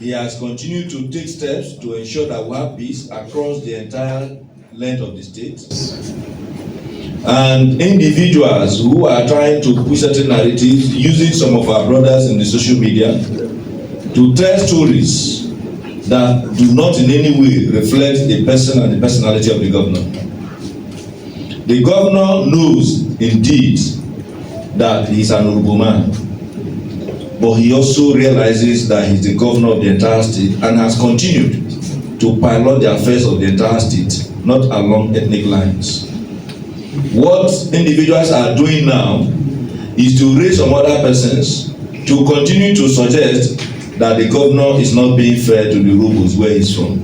he has continued to take steps to ensure that we have peace across the entire length of the state. And individuals who are trying to push certain narratives, using some of our brothers in the social media to tell stories that do not in any way reflect the person and the personality of the governor. The governor knows indeed that he's an honorable man, but he also realizes that he's the governor of the entire state and has continued to pilot the affairs of the entire state, not along ethnic lines. What individuals are doing now is to raise some other persons to continue to suggest that the governor is not being fair to the Rubos where he's from.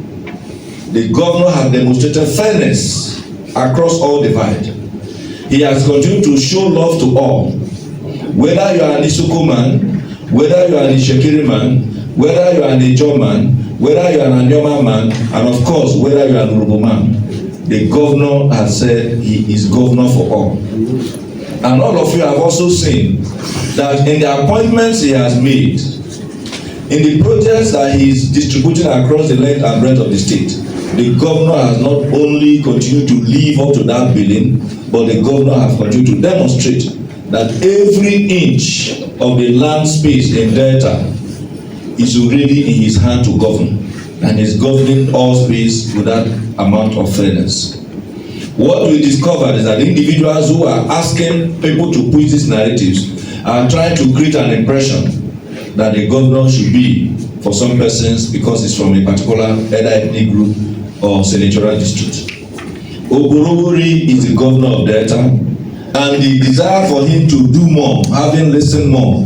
The governor has demonstrated fairness across all divide. He has continued to show love to all. Whether you are an Isuku man, whether you are an Ishekiri man, whether you are an Ijo man, whether you are an Anyoma man, and of course, whether you are an Urubu man, the governor has said he is governor for all. And all of you have also seen that in the appointments he has made, in the projects that he is distributing across the length and breadth of the state, the governor has not only continued to live up to that billing, but the governor has continued to demonstrate that every inch of the land space in Delta is already in his hand to govern, and is governing all space with that amount of fairness. What we discovered is that individuals who are asking people to push these narratives are trying to create an impression that the governor should be for some persons because it's from a particular either ethnic group or senatorial district. Oborevwori is the governor of Delta, and the desire for him to do more, having listened more,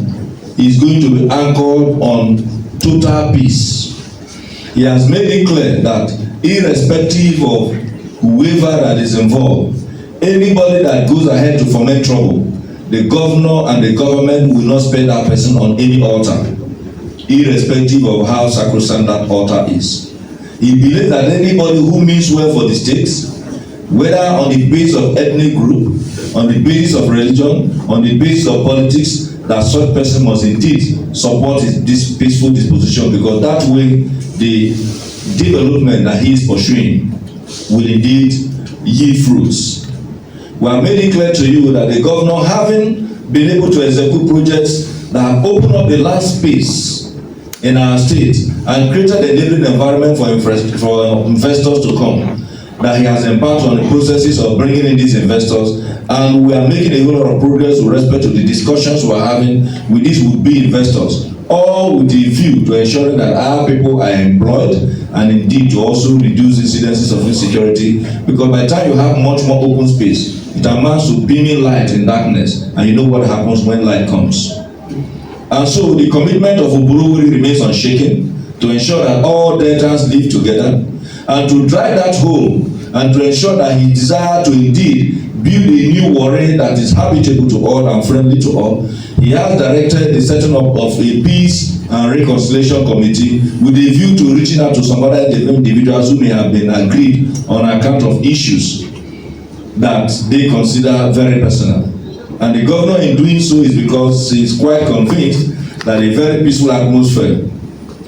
is going to be anchored on total peace. He has made it clear that irrespective of whoever that is involved, anybody that goes ahead to foment trouble, the governor and the government will not spare that person on any altar, irrespective of how sacrosanct that altar is. He believes that anybody who means well for the states, whether on the basis of ethnic group, on the basis of religion, on the basis of politics, that such person must indeed support this peaceful disposition, because that way the development that he is pursuing will indeed yield fruits. We have made it clear to you that the governor, having been able to execute projects that have opened up the land space in our state and created a enabling environment for investors to come, that he has embarked on the processes of bringing in these investors, and we are making a whole lot of progress with respect to the discussions we are having with these would-be investors, all with the view to ensuring that our people are employed and indeed to also reduce incidences of insecurity, because by the time you have much more open space, it amounts to beaming light in darkness, and you know what happens when light comes. And so the commitment of Oborevwori remains unshaken to ensure that all Deltans live together, and to drive that home, and to ensure that he desires to indeed build a new Warri that is habitable to all and friendly to all. He has directed the setting up of a peace and reconciliation committee with a view to reaching out to some other individuals who may have been agreed on account of issues that they consider very personal. And the governor in doing so is because he is quite convinced that a very peaceful atmosphere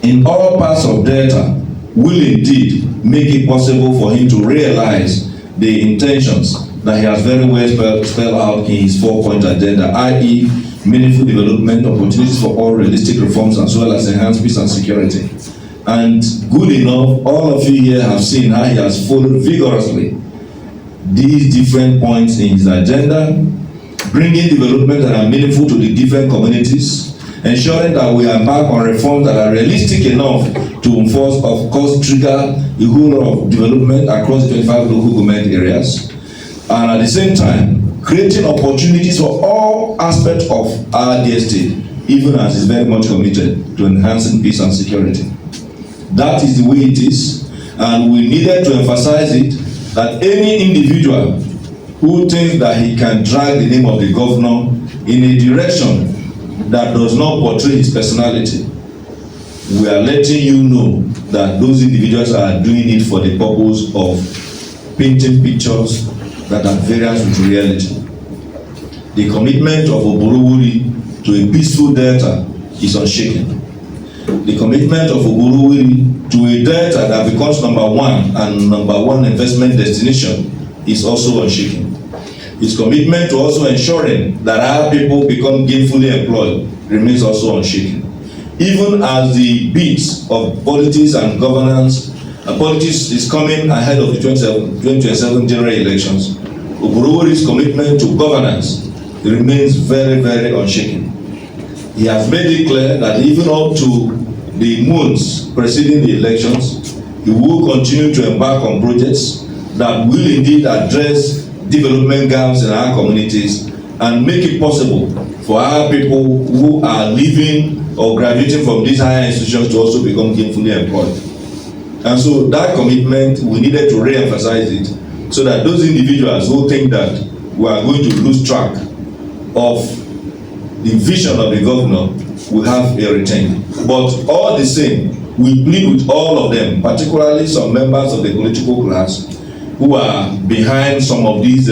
in all parts of Delta will indeed make it possible for him to realize the intentions that he has very well spelled out in his 4-point agenda, i.e. meaningful development, opportunities for all, realistic reforms, as well as enhanced peace and security. And good enough, all of you here have seen how he has followed vigorously these different points in his agenda, bringing development that are meaningful to the different communities, ensuring that we embark on reforms that are realistic enough to enforce, of course, trigger a whole lot of development across the 25 local government areas, and at the same time, creating opportunities for all aspects of our dear state, even as is very much committed to enhancing peace and security. That is the way it is, and we needed to emphasize it, that any individual who thinks that he can drag the name of the governor in a direction that does not portray his personality, we are letting you know that those individuals are doing it for the purpose of painting pictures that are variant with reality. The commitment of Oborevwori to a peaceful Delta is unshaken. The commitment of Oborevwori to a delta that becomes #1 and #1 investment destination is also unshaken. His commitment to also ensuring that our people become gainfully employed remains also unshaken. Even as the beats of politics and governance, politics is coming ahead of the 2027 general elections, Oborevwori's commitment to governance remains very, very unshaken. He has made it clear that even up to the months preceding the elections, he will continue to embark on projects that will indeed address development gaps in our communities and make it possible for our people who are living or graduating from these higher institutions to also become gainfully employed. And so that commitment, we needed to re-emphasize it so that those individuals who think that we are going to lose track of the vision of the governor will have a retain. But all the same, we plead with all of them, particularly some members of the political class who are behind some of these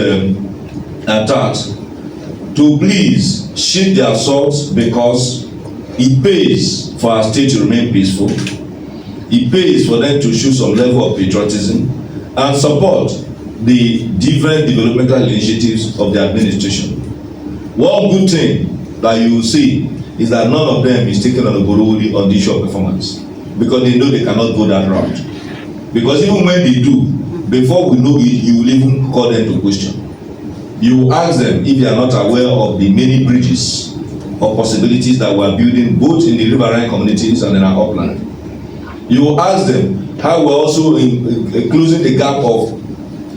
attacks, to please shift their thoughts, because it pays for our state to remain peaceful. It pays for them to show some level of patriotism and support the different developmental initiatives of the administration. One good thing that you will see is that none of them is taking on Oborevwori on the issue of performance, because they know they cannot go that route. Because even when they do, before we know it, you will even call them to question. You will ask them if they are not aware of the many bridges or possibilities that we are building both in the riverine communities and in our upland. You will ask them how we're also closing the gap of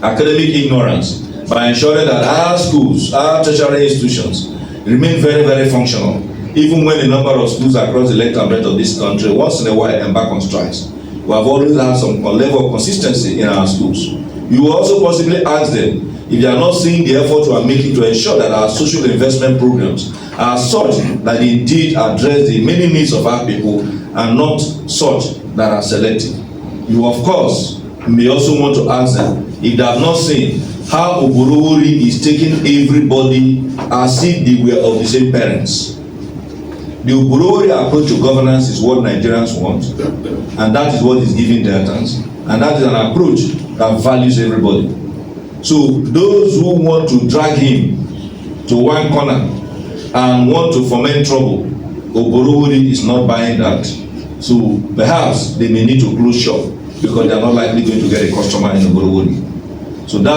academic ignorance by ensuring that our schools, our tertiary institutions remain very, very functional, even when the number of schools across the length and breadth of this country once in a while embark on strikes. We have always had some level of consistency in our schools. You will also possibly ask them if they are not seeing the effort we are making to ensure that our social investment programs are such that they indeed address the many needs of our people and not such that are selective. You, of course, may also want to ask them if they have not seen how Oborevwori is taking everybody as if they were of the same parents. The Oborevwori approach to governance is what Nigerians want, and that is what is giving deltans, and that is an approach that values everybody. So those who want to drag him to one corner and want to foment trouble, Oborevwori is not buying that. So perhaps they may need to close shop, because they are not likely going to get a customer in Oborevwori. So that